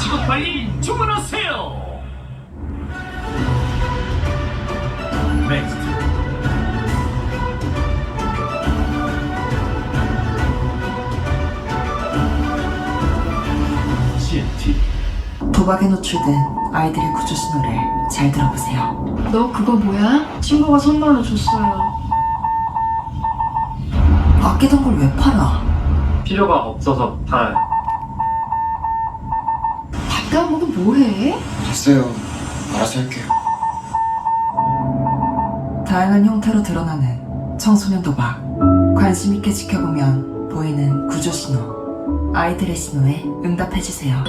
지금 빨리 주문하세요. 넥스트. CNT. 도박에 노출된 아이들의 구조 신호를 잘 들어보세요. 너 그거 뭐야? 친구가 선물로 줬어요. 아끼던 걸 왜 팔아? 필요가 없어서 팔아요. 닭가먹고 뭐해? 됐어요. 알아서 할게요. 다양한 형태로 드러나는 청소년 도박. 관심 있게 지켜보면 보이는 구조 신호. 아이들의 신호에 응답해주세요.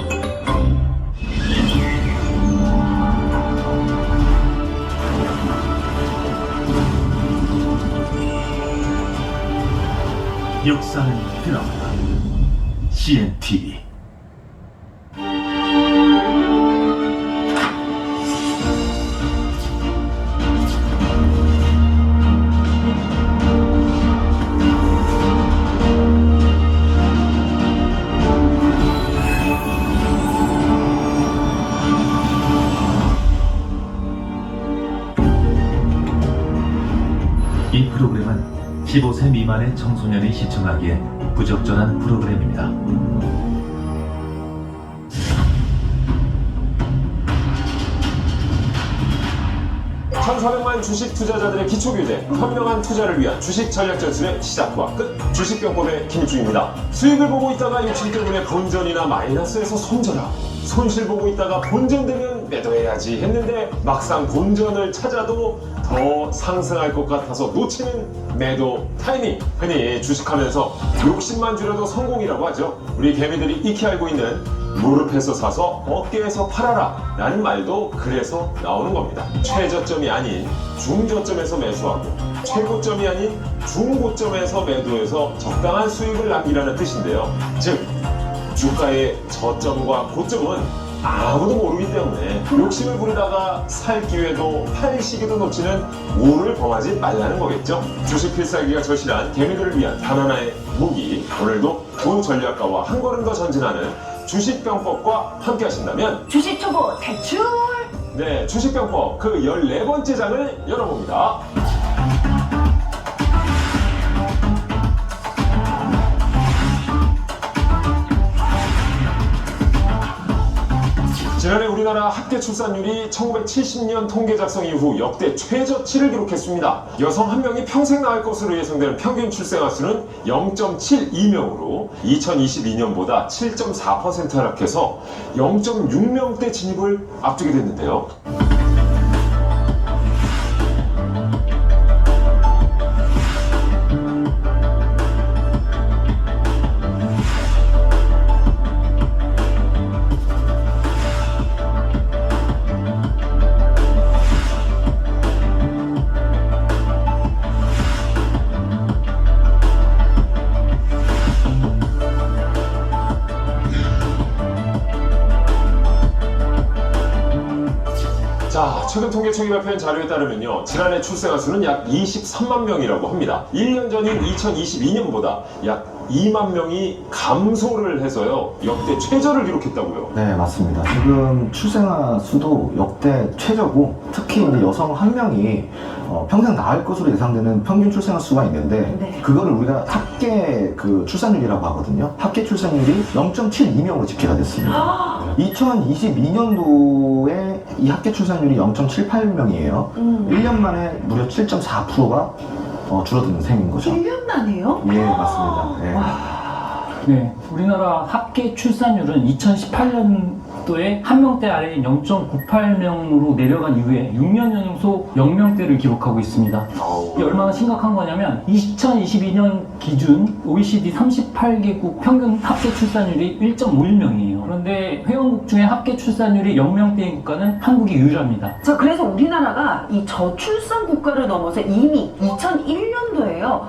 역사는 드라마 CNTV. 이 프로그램은 15세 미만의 청소년이 시청하기에 부적절한 프로그램입니다. 1,400만 주식 투자자들의 기초교재, 현명한 투자를 위한 주식 전략 전술의 시작과 끝, 주식병법의 김일중입니다. 수익을 보고 있다가 욕심 때문에 본전이나 마이너스에서 손절하, 손실 보고 있다가 본전되면 매도해야지 했는데 막상 본전을 찾아도 더 상승할 것 같아서 놓치는 매도 타이밍. 흔히 주식하면서 욕심만 줄여도 성공이라고 하죠. 우리 개미들이 익히 알고 있는 무릎에서 사서 어깨에서 팔아라 라는 말도 그래서 나오는 겁니다. 최저점이 아닌 중저점에서 매수하고 최고점이 아닌 중고점에서 매도해서 적당한 수익을 남기라는 뜻인데요. 즉 주가의 저점과 고점은 아무도 모르기 때문에 욕심을 부리다가 살 기회도 팔 시기도 놓치는 우를 범하지 말라는 거겠죠. 주식 필살기가 절실한 개미들을 위한 단 하나의 무기. 오늘도 돈 전략가와 한 걸음 더 전진하는 주식병법과 함께 하신다면 주식 초보 대출. 네, 주식병법 그 14번째 장을 열어봅니다. 지난해 우리나라 학대 출산율이 1970년 통계 작성 이후 역대 최저치를 기록했습니다. 여성 한 명이 평생 낳을 것으로 예상되는 평균 출생아 수는 0.72명으로 2022년보다 7.4% 하락해서 0.6명대 진입을 앞두게 됐는데요. 자, 최근 통계청이 발표한 자료에 따르면요, 지난해 출생아 수는 약 23만 명이라고 합니다. 1년 전인 2022년보다 약 2만 명이 감소를 해서요, 역대 최저를 기록했다고요. 네, 맞습니다. 지금 출생아 수도 역대 최저고, 특히 이제 여성 한 명이 평생 낳을 것으로 예상되는 평균 출생아 수가 있는데, 네. 그거를 우리가 합계 그 출산율이라고 하거든요. 합계 출산율이 0.72명으로 집계가 됐습니다. 2022년도에 이 합계 출산율이 0.78명이에요. 1년 만에 무려 7.4%가 줄어드는 셈인 거죠. 1년 만에요? 예, 맞습니다. 예. 네, 우리나라 합계 출산율은 2018년도에 한 명대 아래인 0.98명으로 내려간 이후에 6년 연속 0명대를 기록하고 있습니다. 이게 얼마나 심각한 거냐면 2022년 기준 OECD 38개국 평균 합계 출산율이 1.51명이에요. 그런데 회원국 중에 합계 출산율이 0명대인 국가는 한국이 유일합니다. 자, 그래서 우리나라가 이 저출산 국가를 넘어서 이미 2001년도에요.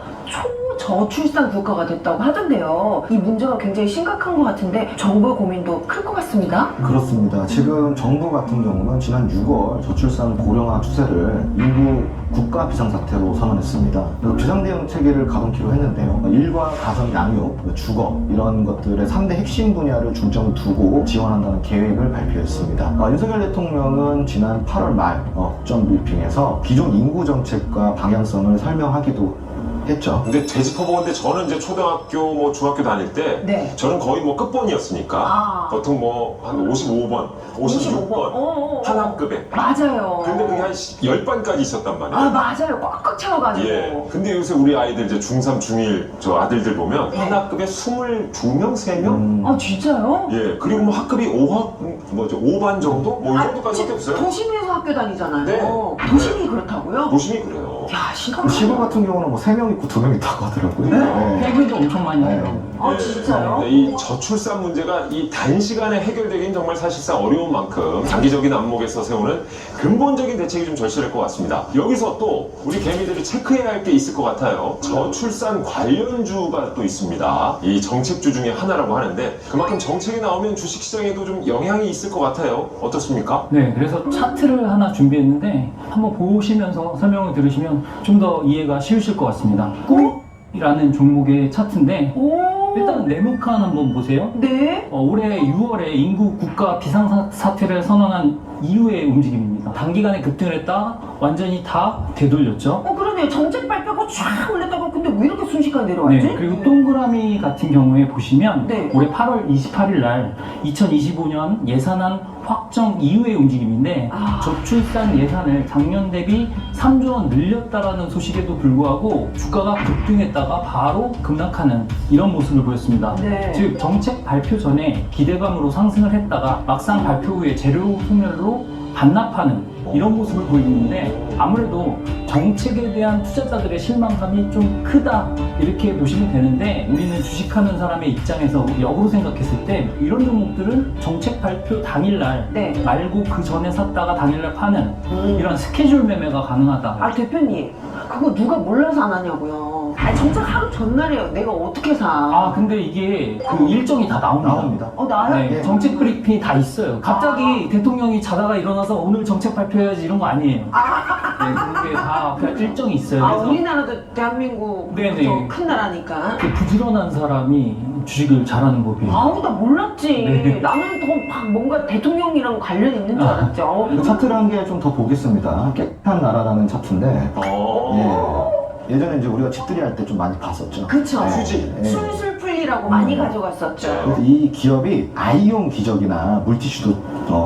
저출산 국가가 됐다고 하던데요. 이 문제가 굉장히 심각한 것 같은데 정부의 고민도 클 것 같습니다. 그렇습니다. 지금 정부 같은 경우는 지난 6월 저출산 고령화 추세를 일부 국가 비상사태로 선언했습니다. 그래서 비상대응 체계를 가동키로 했는데요. 일과 가정 양육, 주거 이런 것들의 3대 핵심 분야를 중점을 두고 지원한다는 계획을 발표했습니다. 윤석열 대통령은 지난 8월 말 국정 브리핑에서 기존 인구 정책과 방향성을 설명하기도 했죠. 근데 되짚어보는데 저는 이제 초등학교 뭐 중학교 다닐 때 네. 저는 거의 뭐 끝번이었으니까 아. 보통 뭐 한 55번, 56번 한 학급에. 맞아요. 근데 그게 한 10반까지 있었단 말이에요. 아 맞아요. 꽉꽉 채워가지고. 예. 근데 요새 우리 아이들 이제 중3, 중1 저 아들들 보면 네. 한 학급에 22명, 3명? 아 진짜요? 예. 그리고 뭐 학급이 5반 정도? 뭐 이 정도까지밖에 없어요. 도심에서 학교 다니잖아요. 네. 도심이 그렇다고요? 도심이 그래요. 야 심각하다. 시골 같은 경우는 뭐 3명 있고 2명 있다고 하더라고요. 네? 해결도 엄청 많이 네. 하더라고요. 아 예. 진짜요? 근데 이 저출산 문제가 이 단시간에 해결되긴 정말 사실상 어려운 만큼 장기적인 안목에서 세우는 근본적인 대책이 좀 절실할 것 같습니다. 여기서 또 우리 개미들이 체크해야 할 게 있을 것 같아요. 저출산 관련주가 또 있습니다. 이 정책주 중에 하나라고 하는데 그만큼 정책이 나오면 주식시장에도 좀 영향이 있을 것 같아요. 어떻습니까? 네, 그래서 차트를 하나 준비했는데 한번 보시면서 설명을 들으시면 좀 더 이해가 쉬우실 것 같습니다. 꿈이라는 종목의 차트인데 오. 일단 네모칸 한번 보세요. 네. 올해 6월에 인구 국가 비상사태를 선언한 이후의 움직임입니다. 단기간에 급등을 했다 완전히 다 되돌렸죠. 그러네요. 정책 발표가 쫙 올렸다가 근데 왜 이렇게 순식간에 내려왔지? 네, 그리고 동그라미 같은 경우에 보시면 네. 올해 8월 28일 날 2025년 예산안 확정 이후의 움직임인데 아. 저출산 예산을 작년 대비 3조 원 늘렸다라는 소식에도 불구하고 주가가 급등했다가 바로 급락하는 이런 모습을 보였습니다. 네. 즉 정책 발표 전에 기대감으로 상승을 했다가 막상 발표 후에 재료 소멸로 반납하는 이런 모습을 보이는데 아무래도 정책에 대한 투자자들의 실망감이 좀 크다 이렇게 보시면 되는데 우리는 주식하는 사람의 입장에서 역으로 생각했을 때 이런 종목들은 정책 발표 당일날 네. 말고 그 전에 샀다가 당일날 파는 이런 스케줄 매매가 가능하다. 아 대표님 그거 누가 몰라서 안 하냐고요. 아 정책 하루 전날에 내가 어떻게 사? 아 근데 이게 그 일정이 다 나옵니다. 나요? 네, 네. 정책 브리핑이 다 있어요. 갑자기 대통령이 자다가 일어나서 오늘 정책 발표해야지 이런 거 아니에요. 네, 그게 다 그냥 일정이 있어요. 아 그래서 우리나라도 대한민국 네네. 저 큰 나라니까. 그 부지런한 사람이 주식을 잘하는 법이에요. 아우 나 몰랐지. 네. 나는 더 막 뭔가 대통령이랑 관련 있는 줄 알았죠. 아우, 그 차트를 한 개 좀 더 보겠습니다. 깨끗한 나라라는 차트인데 예전에 이제 우리가 집들이 할 때 좀 많이 봤었죠. 그쵸. 휴지. 예. 술술 풀리라고 많이 가져갔었죠. 그래서 이 기업이 아이용 기적이나 물티슈도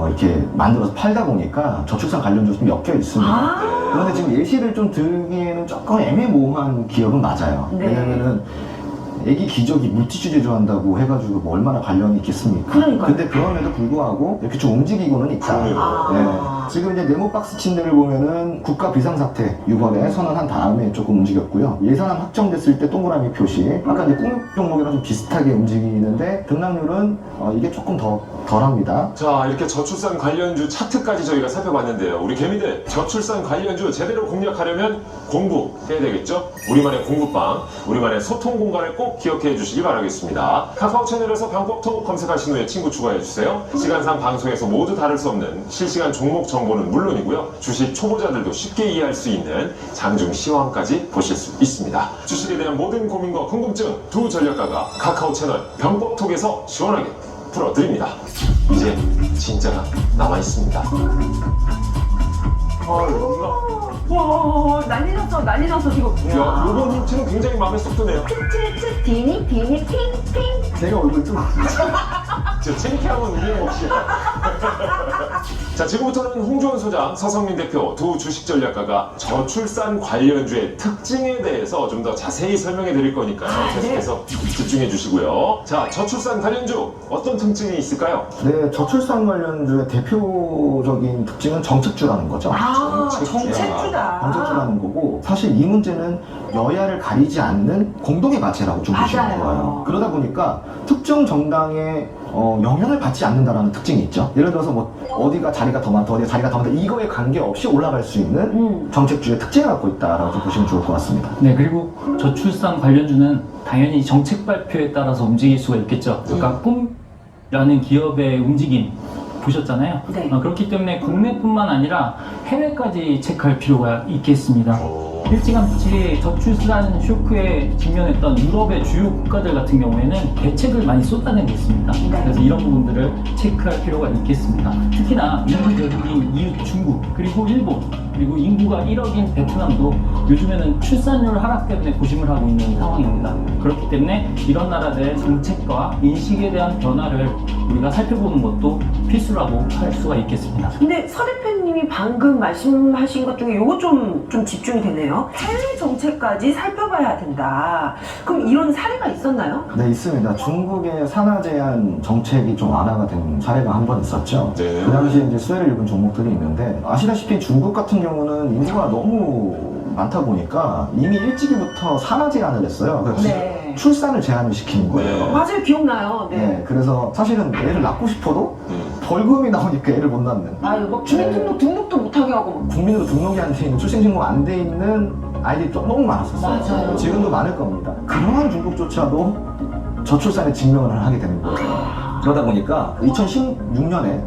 이렇게 만들어서 팔다 보니까 저출산 관련주가 좀 엮여 있습니다. 아. 그런데 지금 예시를 좀 들기에는 조금 애매모호한 기업은 맞아요. 네. 왜냐면은 애기 기저귀 물티슈 제조한다고 해가지고 뭐 얼마나 관련이 있겠습니까? 그러니까요. 근데 그럼에도 불구하고 이렇게 좀 움직이고는 있다. 그러네요. 아. 네. 지금 이제 네모박스 침대를 보면은 국가 비상사태 6월에 선언한 다음에 조금 움직였고요. 예산안 확정됐을 때 동그라미 표시. 아까 이제 꿈 종목이랑 좀 비슷하게 움직이는데 등락률은 이게 조금 더 덜합니다. 자, 이렇게 저출산 관련주 차트까지 저희가 살펴봤는데요. 우리 개미들 저출산 관련주 제대로 공략하려면 공부해야 되겠죠? 우리만의 공부방, 우리만의 소통 공간을 꼭 기억해 주시기 바라겠습니다. 카카오 채널에서 병법톡 검색하신 후에 친구 추가해 주세요. 시간상 방송에서 모두 다룰 수 없는 실시간 종목 정보는 물론이고요. 주식 초보자들도 쉽게 이해할 수 있는 장중 시황까지 보실 수 있습니다. 주식에 대한 모든 고민과 궁금증 두 전략가가 카카오 채널 병법톡에서 시원하게 풀어드립니다. 이제 진짜가 남아있습니다. 와 난리 났어 난리 났어 지금. 야, 요번 힌트는 굉장히 마음에 쏙 드네요. 츠츠츠 디니 핑핑. 제가 얼굴 좀 저 창피함은 우리의 몫이야. 자, 지금부터는 홍조원 소장, 서성민 대표 두 주식 전략가가 저출산 관련주의 특징에 대해서 좀 더 자세히 설명해 드릴 거니까요. 계속해서 집중해 주시고요. 자, 저출산 관련주 어떤 특징이 있을까요? 네, 저출산 관련주의 대표적인 특징은 정책주라는 거죠. 아 정책주야. 정책주다. 정책주라는 거고 사실 이 문제는 여야를 가리지 않는 공동의 과제라고 좀 보시면 맞아요. 좋아요. 그러다 보니까 특정 정당의 영향을 받지 않는다라는 특징이 있죠. 예를 들어서 뭐 어디가 자리가 더 많다, 어디가 자리가 더 많다 이거에 관계없이 올라갈 수 있는 정책주의 특징을 갖고 있다라고 좀 보시면 좋을 것 같습니다. 네, 그리고 저출산 관련주는 당연히 정책 발표에 따라서 움직일 수가 있겠죠. 아까 꿈라는 기업의 움직임 보셨잖아요. 네. 그렇기 때문에 국내뿐만 아니라 해외까지 체크할 필요가 있겠습니다. 일찌감치 저출산 쇼크에 직면했던 유럽의 주요 국가들 같은 경우에는 대책을 많이 쏟아내고 있습니다. 그래서 이런 부분들을 체크할 필요가 있겠습니다. 특히나 인구 대국인 이웃 중국, 그리고 일본, 그리고 인구가 1억인 베트남도 요즘에는 출산율 하락 때문에 고심을 하고 있는 상황입니다. 그렇기 때문에 이런 나라들의 정책과 인식에 대한 변화를 우리가 살펴보는 것도 필수라고 할 수가 있겠습니다. 근데 서 대표님이 방금 말씀하신 것 중에 요거 좀 집중이 되네요. 해외 정책까지 살펴봐야 된다. 그럼 이런 사례가 있었나요? 네, 있습니다. 중국의 산하 제한 정책이 좀 완화가 된 사례가 한 번 있었죠. 네. 그 당시에 이제 수혜를 입은 종목들이 있는데 아시다시피 중국 같은 경우는 인구가 너무 많다 보니까 이미 일찍이부터 산하 제한을 했어요. 그래서 네. 출산을 제한을 시키는 거예요. 맞아요, 기억나요. 네. 네, 그래서 사실은 애를 낳고 싶어도 벌금이 나오니까 애를 못 낳는. 아유, 막 주민등록 등록도 못하게 하고. 국민으로 등록이 안 돼 있는, 출생신고 안 돼 있는 아이들이 너무 많았었어요. 맞아요. 지금도 많을 겁니다. 그러한 중국조차도 저출산에 직면을 하게 되는 거예요. 그러다 보니까 2016년에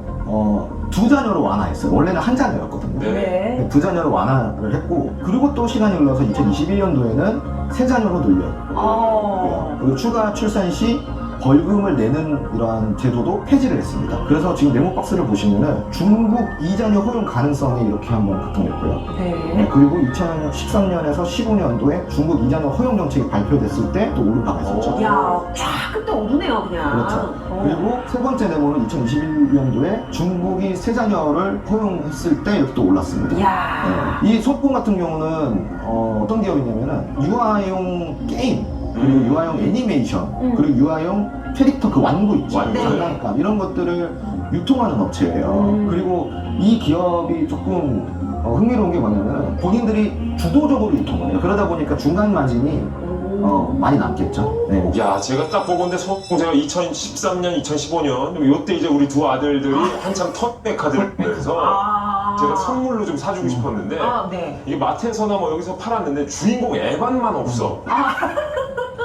두 자녀로 완화했어요. 원래는 한 자녀였거든요. 네. 두 자녀로 완화를 했고, 그리고 또 시간이 흘러서 2021년도에는 세 자녀로 늘려요. 그리고 추가 출산 시 벌금을 내는 이러한 제도도 폐지를 했습니다. 그래서 지금 네모박스를 보시면은 중국 이자녀 허용 가능성이 이렇게 한번 급등했고요. 네. 그리고 2013년에서 15년도에 중국 이자녀 허용 정책이 발표됐을 때 또 오르가가 있었죠. 야, 쫙 그때 오르네요, 그냥. 그렇죠. 그리고 세 번째 네모는 2021년도에 중국이 세 자녀를 허용했을 때 이렇게 또 올랐습니다. 야. 이 소품 같은 경우는 어떤 기업이냐면은 유아용 게임, 그리고 유아용 애니메이션, 그리고 유아용 캐릭터 그 완구 있죠. 완구. 장난감 이런 것들을 유통하는 업체예요. 그리고 이 기업이 조금 흥미로운 게 뭐냐면 본인들이 주도적으로 유통을 해요. 그러다 보니까 중간 마진이 많이 남겠죠. 네. 야, 제가 딱 보건데 제가 2013년, 2015년 요때 이제 우리 두 아들들이 한참 턱백 카드를 보면서 제가 선물로 좀 사주고 싶었는데 네. 이게 마트에서나 뭐 여기서 팔았는데 주인공 에반만 없어.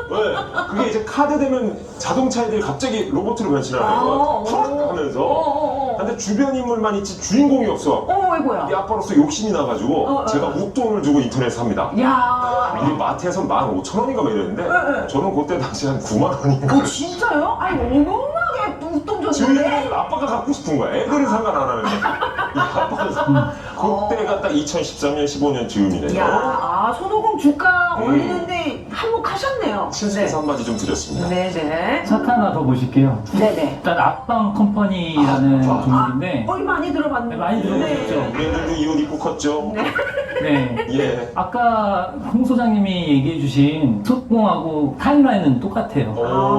네. 그게 이제 카드 되면 자동차 애들이 갑자기 로봇으로 변신하는 거 팍 하면서 근데 주변 인물만 있지 주인공이 없어. 이거야. 이 아빠로서 욕심이 나가지고 제가 웃돈을 주고 인터넷 삽니다. 야. 이게 마트에서 15,000원인가 막 이랬는데 저는 그때 당시 한 9만원인가 진짜요? 아니, 어마어마하게 웃돈 줬는데. 주인공은 아빠가 갖고 싶은 거야. 애들은 상관 안 하는데 이 아빠가 그때가 딱 2013년 15년 즈음이네요. 야, 손오공 주가 올리는데 한몫하셨네요. 친숙해서 한마디 좀 드렸습니다. 네네. 차트 하나 더 보실게요. 네네. 일단 앞방 컴퍼니라는 종목인데 거기 많이 들어봤는데. 많이 들어보셨죠? 우리 애들도 이 옷 입고 컸죠? 네. 예. 아까 홍 소장님이 얘기해주신 소공하고 타임라인은 똑같아요.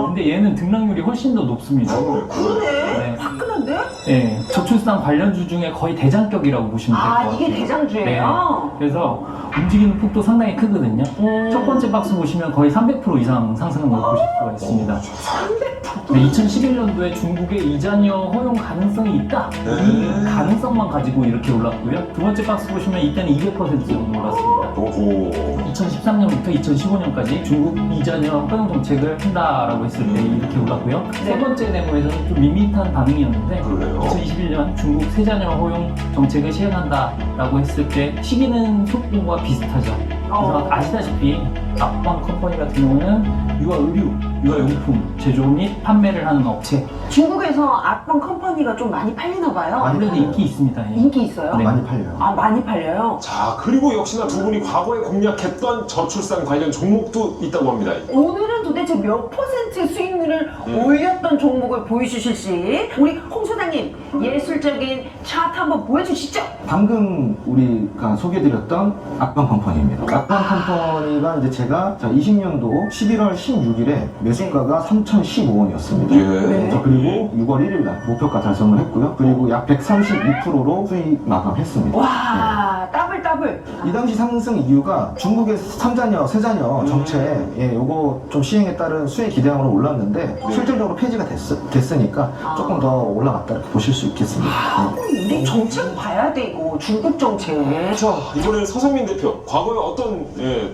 근데 얘는 등락률이 훨씬 더 높습니다. 그러네. 네. 화끈한데? 네, 저출산 관련주 중에 거의 대장격이라고 보시면 될 것 같아요. 이게 대장주예요? 네. 그래서 움직이는 폭도 상당히 크거든요. 첫 번째 박스 보시면 거의 300% 이상 상승한 걸 보실 수가 있습니다. 300%? 네, 2011년도에 중국의 이자녀 허용 가능성이 있다. 이 가능성만 가지고 이렇게 올랐고요. 두 번째 박스 보시면 이때는 200% 정도 올랐습니다. 오호. 2013년부터 2015년까지 중국 이자녀 허용 정책을 한다라고 했을 때 이렇게 올랐고요. 세 번째 네모에서는 좀 밋밋한 반응이었는데 그러네요. 2021년 중국 세자녀 허용 정책을 시행한다라고 했을 때 시기는 속보와 비슷하죠. 그래서 아시다시피 앞방 컴퍼니 같은 경우는 유아 의류, 유아 용품 제조 및 판매를 하는 업체. 중국에서 앞방 컴퍼니가 좀 많이 팔리나 봐요. 아무래도 인기 있습니다. 예. 인기 있어요? 네. 많이 팔려요. 많이 팔려요? 자, 그리고 역시나 두 분이 과거에 공략했던 저출산 관련 종목도 있다고 합니다. 오늘은 도대체 몇 퍼센트 수익률을 올렸던 종목을 보여주실지 우리 홍 소장님 실장님 예술적인 차트 한번 보여주시죠. 방금 우리가 소개해드렸던 악방 컴퍼니입니다. 악방 컴퍼니가 이제 제가 20년도 11월 16일에 매수가가 3,015원이었습니다. 예. 그리고 6월 1일 날 목표가 달성을 했고요. 그리고 약 132%로 수익 마감했습니다. 와 더블. 이 당시 상승 이유가 중국의 3자녀, 세자녀 정책, 요거 좀 시행에 따른 수혜 기대감으로 올랐는데 실질적으로 폐지가 됐으니까 조금 더 올라갔다 이렇게 보실 수 있겠습니다. 우리 정책 봐야 되고 중국 정책. 자, 이번에는 서성민 대표, 과거에 어떤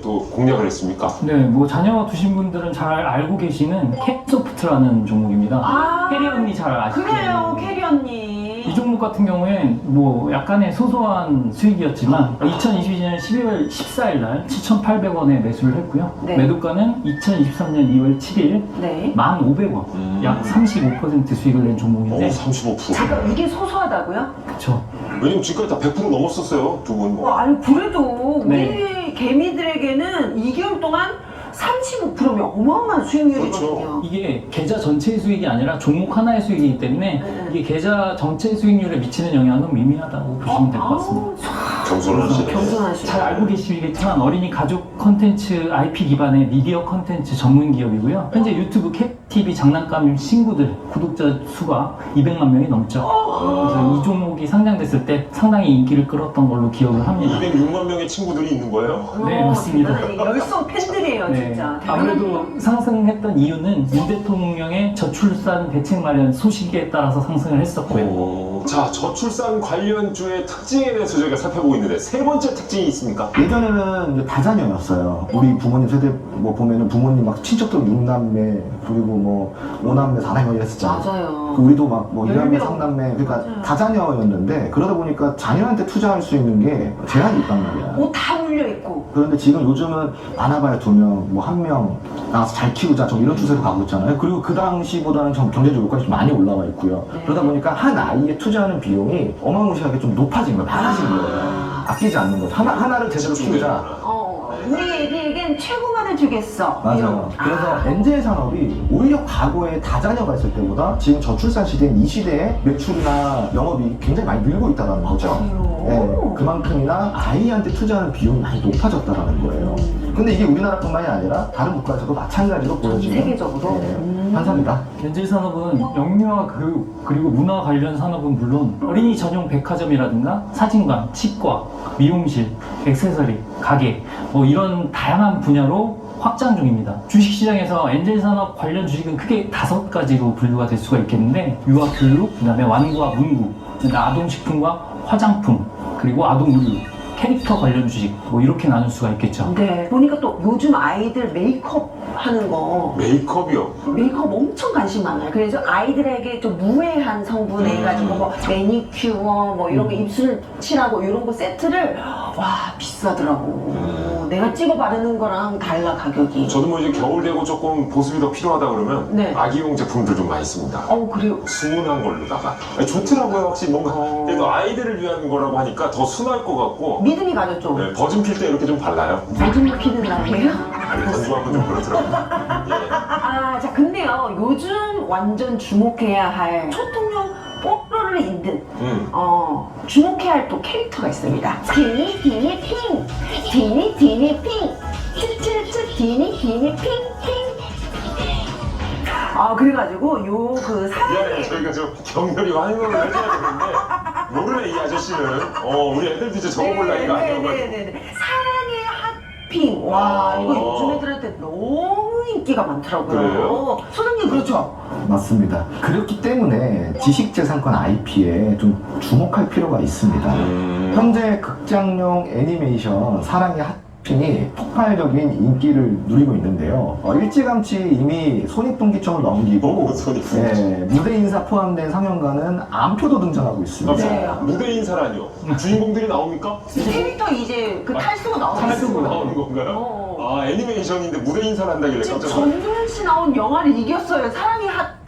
또 공략을 했습니까? 네, 뭐 자녀 두신 분들은 잘 알고 계시는 캡소프트라는 종목입니다. 캐리 언니 잘 아시죠? 그래요, 캐리 언니. 이 종목 같은 경우엔 뭐 약간의 소소한 수익이었지만 2022년 12월 14일 날 7,800원에 매수를 했고요. 네. 매도가는 2023년 2월 7일 네. 1,500원, 약 35% 수익을 낸 종목인데 35%. 잠깐 이게 소소하다고요? 그쵸. 왜냐면 지금까지 다 100% 넘었었어요, 두 분. 아니 그래도 네. 우리 개미들에게는 2개월 동안 35%면 어마어마한 수익률이거든요. 이게 계좌 전체의 수익이 아니라 종목 하나의 수익이기 때문에 이게 계좌 전체 수익률에 미치는 영향은 미미하다고 보시면 될 것 같습니다. 겸손하시네. 겸손하시네. 잘 알고 계시겠지만 어린이 가족 컨텐츠 IP 기반의 미디어 컨텐츠 전문 기업이고요. 현재 유튜브 캣TV 장난감 신구들 구독자 수가 200만 명이 넘죠. 그래서 이 종목이 상장됐을 때 상당히 인기를 끌었던 걸로 기억을 합니다. 206만 명의 친구들이 있는 거예요? 네, 맞습니다. 열성 팬들이에요, 네, 진짜. 아무래도 상승했던 이유는 윤 대통령의 저출산 대책 마련 소식에 따라서 상승을 했었고요. 자, 저출산 관련주의 특징에 대해서 저희가 살펴보고 있는데 세 번째 특징이 있습니까? 예전에는 이제 다자녀였어요. 우리 부모님 세대 뭐 보면은 부모님 막 친척들 6남매 그리고 뭐 5남매 4남매 이랬었잖아요. 맞아요. 우리도 막 뭐 2남매 10명. 3남매 그러니까 맞아요. 다자녀였는데 그러다 보니까 자녀한테 투자할 수 있는 게 제한이 있단 말이야. 옷 다 물려있고. 그런데 지금 요즘은 많아봐야 2명, 뭐 1명 나가서 잘 키우자 좀 이런 추세로 가고 있잖아요. 그리고 그 당시보다는 경제적 요건이 좀 많이 올라와 있고요. 네. 그러다 보니까 한 아이에 투자하는 비용이 어마무시하게 좀 높아진 거예요. 많아진 거예요. 아끼지 않는 거죠. 하나를 제대로 키우자. 우리 애기에겐 최고만을 주겠어. 맞아요. 그래서 엔젤 산업이 오히려 과거에 다자녀가 있을 때보다 지금 저출산 시대인 이 시대에 매출이나 영업이 굉장히 많이 늘고 있다는 거죠. 네, 그만큼이나 아이한테 투자하는 비용이 많이 높아졌다는 거예요. 근데 이게 우리나라뿐만이 아니라 다른 국가에서도 마찬가지로 보여지는 세계적으로? 현상이다. 엔젤 산업은 영유아 교육 그리고 문화 관련 산업은 물론 어린이 전용 백화점이라든가 사진관, 치과, 미용실, 액세서리, 가게 뭐 이런 다양한 분야로 확장 중입니다. 주식시장에서 엔젤 산업 관련 주식은 크게 5가지로 분류가 될 수가 있겠는데 유아 교육, 그다음에 완구와 문구, 아동식품과 화장품, 그리고 아동 의류, 캐릭터 관련 주식 뭐 이렇게 나눌 수가 있겠죠. 네, 보니까 또 요즘 아이들 메이크업 하는 거 메이크업이요? 메이크업 엄청 관심 많아요. 그래서 아이들에게 좀 무해한 성분 해가지고 뭐 매니큐어 뭐 이런 거 입술 칠하고 이런 거 세트를 와 비싸더라고. 내가 찍어 바르는 거랑 달라 가격이. 저도 뭐 이제 겨울 되고 조금 보습이 더 필요하다 그러면 네. 아기용 제품들 좀 많이 씁니다. 그래요. 순한 걸로다가 아니, 좋더라고요. 확실히 뭔가 그래도 아이들을 위한 거라고 하니까 더 순할 것 같고 믿음이 가죠 좀. 네, 버진 필 때 이렇게 좀 발라요. 요즘 피는 날이에요? 아니 건조하고 좀 그렇더라고요. 예. 자 근데요 요즘 완전 주목해야 할 초통령 뽀로를 잇는 주목해야 할 또 캐릭터가 있습니다. 디니 디니 핑 디니 디니 핑 츠츠츠 디니 디니 핑 핑. 그래가지고 요 그 미안해요. 사랑의 저희가 좀 격렬히 환영을 해줘야 되는데 모르네 이 아저씨는. 우리 애들도 이제 적어볼 나이가 아니어가지고. 사랑의 핫핑. 와 이거 요즘 애들한테 너무 인기가 많더라고요. 그래요? 소장님 그렇죠? 맞습니다. 그렇기 때문에 지식재산권 IP에 좀 주목할 필요가 있습니다. 현재 극장용 애니메이션 사랑의 핫핑이 폭발적인 인기를 누리고 있는데요. 일찌감치 이미 손익분기점을 넘기고 무대 인사 포함된 상영관은 암표도 등장하고 있습니다. 네. 무대 인사라니요? 주인공들이 나옵니까? 캐릭터 이제 그 탈수가 나오는 탈수로 나오는 건가요? 아, 애니메이션인데 무대 인사를 한다길래 지금 깜짝 놀랐어요. 전도연 씨 나온 영화를 이겼어요. 사랑의 하피.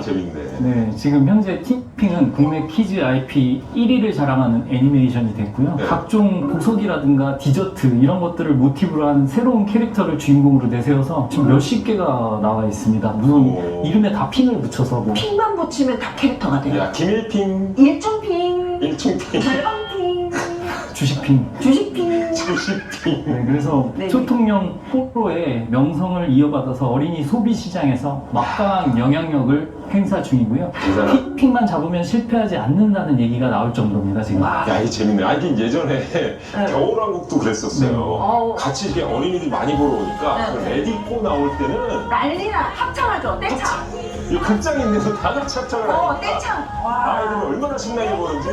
재밌네. 네, 지금 현재 티핑은 국내 키즈 IP 1위를 자랑하는 애니메이션이 됐고요. 네. 각종 보석이라든가 디저트 이런 것들을 모티브로 한 새로운 캐릭터를 주인공으로 내세워서 지금 몇십 개가 나와 있습니다. 무슨 오. 이름에 다 핑을 붙여서 뭐 핑만 붙이면 다 캐릭터가 돼요. 야, 김일핑, 일중핑, 일충핑, 달방핑, 주식핑. 주식핑. 주식핑. 네, 그래서 네. 초통령 포로의 명성을 이어받아서 어린이 소비 시장에서 막강한 영향력을 행사 중이고요. 대단하다. 티핑만 잡으면 실패하지 않는다는 얘기가 나올 정도입니다, 지금. 야, 이 재밌네. 아, 이게 예전에 겨울왕국도 그랬었어요. 네. 어우. 같이 이렇게 어린이들이 많이 보러 오니까 네. 그 레디꼬 나올 때는 난리나 합창하죠. 떼창. 이 극장인데서 다 같이 합창을 하니까 떼창. 와. 아이들이 얼마나 신나게 보는지.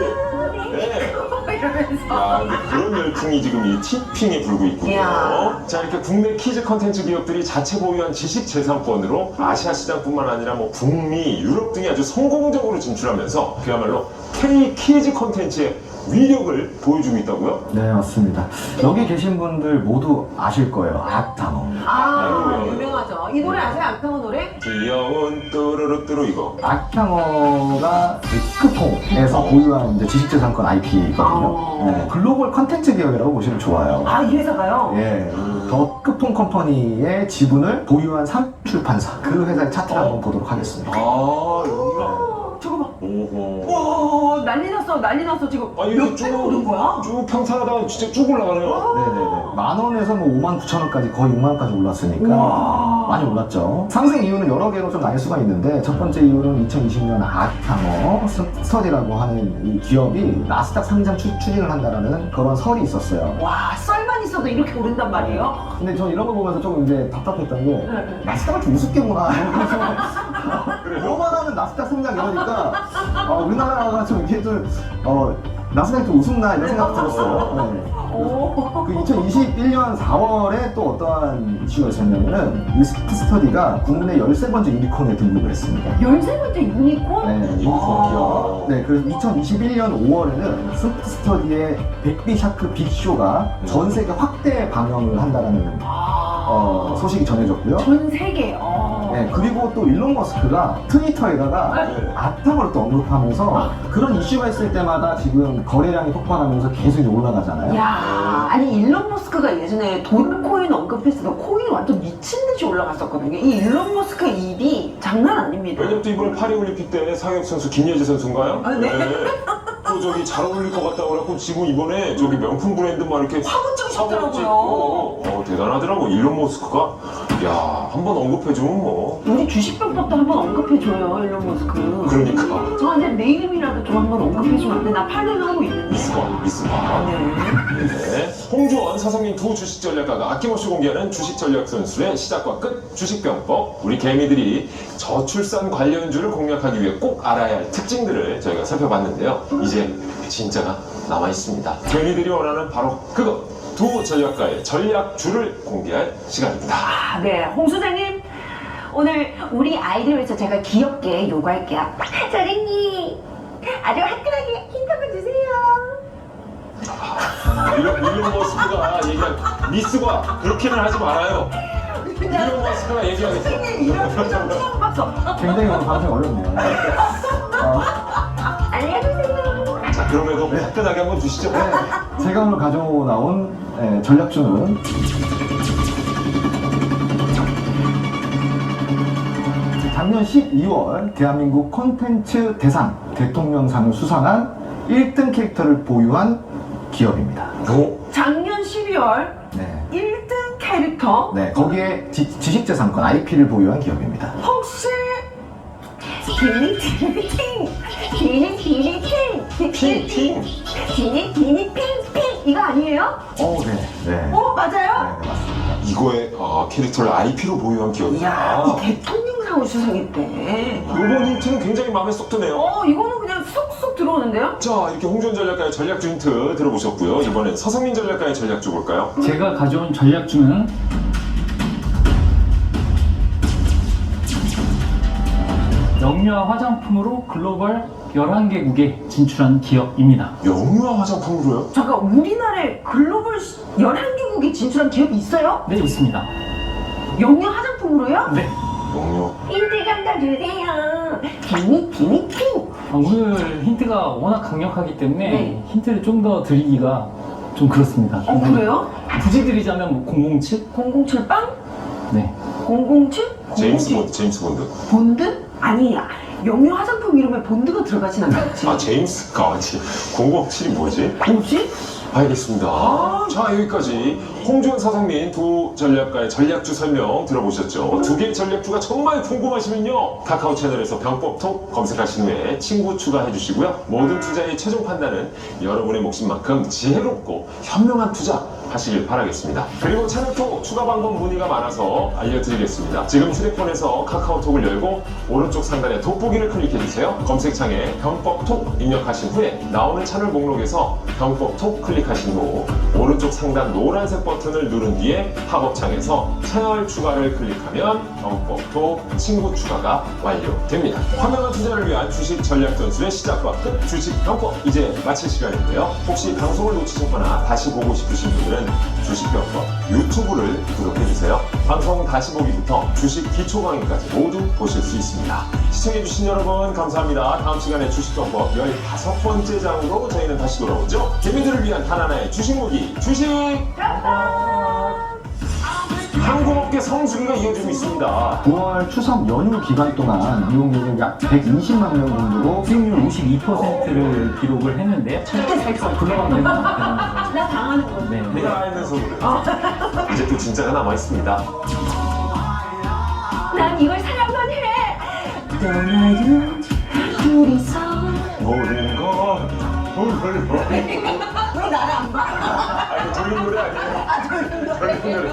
네. 이러면서. 야, 근데 그런 열풍이 지금 이 티핑에 불고 있군요. 이야. 자, 이렇게 국내 키즈 컨텐츠 기업들이 자체 보유한 지식재산권으로 아시아 시장뿐만 아니라 뭐 북미, 유럽 등에 아주 성공적으로 진출하면서 그야말로 K 키즈 컨텐츠의 위력을 보여주고 있다고요? 네, 맞습니다. 여기 계신 분들 모두 아실 거예요. 악당어. 아, 유명하죠. 이 노래 아세요? 악당어 노래? 귀여운 뚜루루뚜루 이거. 악당어가 크통에서 보유한 이제 지식재산권 IP거든요. 네, 글로벌 컨텐츠 기업이라고 보시면 좋아요. 아, 이 회사가요? 예, 더 크통 컴퍼니의 지분을 보유한 삼출판사 그 회사의 차트를 한번 보도록 하겠습니다. 아, 여기가. 저거 봐. 오호. 와, 난리 났어. 지금. 아니, 몇 이렇게 배가 오른 거야? 쭉 평탄하다가 진짜 쭉 올라가네요. 네네네. 10,000원에서 뭐 59,000원까지 거의 60,000원까지 올랐으니까 우와. 많이 올랐죠. 상승 이유는 여러 개로 좀 나뉠 수가 있는데 첫 번째 이유는 2020년 악당어 스터디라고 하는 이 기업이 나스닥 상장 추진을 한다라는 그런 설이 있었어요. 와, 썰만 있어도 이렇게 오른단 말이에요? 근데 전 이런 거 보면서 조금 이제 답답했던 게 네. 나스닥을 좀 우습게 보나. 뭐만 하면 나스닥 상장 이러니까 우리나라가 좀 이렇게 좀 나스닥이 좀 우습나 이런 생각도 들었어요. 네. 오. 그 2021년 4월에 또 어떠한 이슈가 있었냐면은 이 스터디가 국내 13번째 유니콘에 등록을 했습니다. 13번째 유니콘? 네, 유니콘 기업. 네, 그래서 2021년 5월에는 스터디의 백비 샤크 빅쇼가 전 세계 확대 방영을 한다는 소식이 전해졌고요. 전 세계. 네, 그리고 또 일론 머스크가 트위터에다가 악당을 또 언급하면서 그런 이슈가 있을 때마다 지금 거래량이 폭발하면서 계속 올라가잖아요. 야, 아니 일론 머스크가 예전에 도코인 언급했을 때 코인이 완전 미친 듯이 올라갔었거든요. 이 일론 머스크 입이 장난 아닙니다. 왜냐면 또 이번에 파리올림픽 때 사격 선수 김예지 선수인가요? 아, 네. 또 저기 잘 어울릴 것 같다고 그래갖고 지금 이번에 저기 명품 브랜드 막 이렇게 화분 찍으셨더라고요. 찍고 대단하더라고. 일론 머스크가. 야, 한번 언급해주면 뭐. 우리 주식병법도 한번 언급해줘요, 일론 머스크. 그러니까. 저한테 내 이름이라도 좀 한번 언급해주면 안 돼? 나 팔로우하고 있는데. 미스바. 네. 네. 홍주원, 서성민 두 주식 전략가가 아낌없이 공개하는 주식 전략 선수의 시작과 끝 주식병법. 우리 개미들이 저출산 관련주를 공략하기 위해 꼭 알아야 할 특징들을 저희가 살펴봤는데요. 이제 진짜가 남아 있습니다. 개미들이 원하는 바로 그것. 두 전략가의 전략주를 공개할 시간입니다. 아, 네. 홍 소장님. 오늘 우리 아이들 위해서 제가 귀엽게 요구할게요. 저랭이 아주 화끈하게 힌트 한번 주세요. 일론 머스크가 얘기한 미스가 그렇게는 하지 말아요. 일론 머스크가 얘기하겠어. 이런 박수. 굉장히 오늘 방송이 어렵네요. 알려주세요. 자, 그럼에도 화끈하게 한번 주시죠. 제가 오늘 가져나온 전략주는 작년 12월 대한민국 콘텐츠 대상 대통령상을 수상한 1등 캐릭터를 보유한 기업입니다. 작년 12월 네. 1등 캐릭터 네, 거기에 지식재산권 IP를 보유한 기업입니다. 혹시 디니핑 디니핑 이거 아니에요? 네. 네. 맞아요? 네, 맞습니다. 이거의 캐릭터를 IP로 보유한 기업이다. 이야, 이 대통령상을 수상했대. 이번 힌트는 굉장히 마음에 쏙 드네요. 이거는 그냥 쏙쏙 들어오는데요? 자, 이렇게 홍준 전략가의 전략주 힌트 들어보셨고요. 이번엔 서성민 전략가의 전략주 볼까요? 제가 가져온 전략주는 영유아 화장품으로 글로벌 11개국에 진출한 기업입니다. 영유아 화장품으로요? 잠깐, 우리나라에 글로벌 11개국에 진출한 기업이 있어요? 네, 있습니다. 영유 화장품으로요? 네. 영유. 힌트 좀 주세요. 티니 핑. 오늘 힌트가 워낙 강력하기 때문에 네. 힌트를 좀 더 드리기가 좀 그렇습니다. 그래요? 굳이 드리자면 뭐 007? 007 빵? 네. 007? 제임스 본드. 본드? 아니, 영유 화장품 이름에 본드가 들어가진 않겠지. 아, 제임스가 아니지. 007이 뭐지? 뭐지? 알겠습니다. 자, 여기까지 홍준 사장님 두 전략가의 전략주 설명 들어보셨죠? 두 개의 전략주가 정말 궁금하시면요, 카카오 채널에서 병법톡 검색하신 후에 친구 추가해 주시고요. 모든 투자의 최종 판단은 여러분의 몫인만큼 지혜롭고 현명한 투자 하시길 바라겠습니다. 그리고 채널톡 추가 방법 문의가 많아서 알려드리겠습니다. 지금 휴대폰에서 카카오톡을 열고 오른쪽 상단에 돋보기를 클릭해주세요. 검색창에 병법톡 입력하신 후에 나오는 채널 목록에서 병법톡 클릭하신 후 오른쪽 상단 노란색 버튼을 누른 뒤에 팝업창에서 채널 추가를 클릭하면 병법톡 친구 추가가 완료됩니다. 현명한 투자를 위한 주식 전략 전술의 시작과 끝, 주식 병법 이제 마칠 시간인데요. 혹시 방송을 놓치셨거나 다시 보고 싶으신 분들은 주식병법 유튜브를 구독해주세요. 방송 다시 보기부터 주식 기초 강의까지 모두 보실 수 있습니다. 시청해주신 여러분 감사합니다. 다음 시간에 주식병법 15번째 장으로 저희는 다시 돌아오죠. 개미들을 위한 하나하나의 주식 무기 주식 항공업계 성수기가 이어지고 있습니다. 9월 추석 연휴 기간 동안 이용객을 약 120만 명 정도로 수익률 52%를 기록을 했는데요. 절대 살수 굴러가면 되는 거죠. 나 당하는 거. 네. 내가 알면서 그래. 이제 또 진짜가 남아있습니다. 난 이걸 사랑만 해. 떠나요 둘이서. 모든 걸 왜 나를 안 봐? 아니, 돌림 노래 아니에요? 돌림 노래.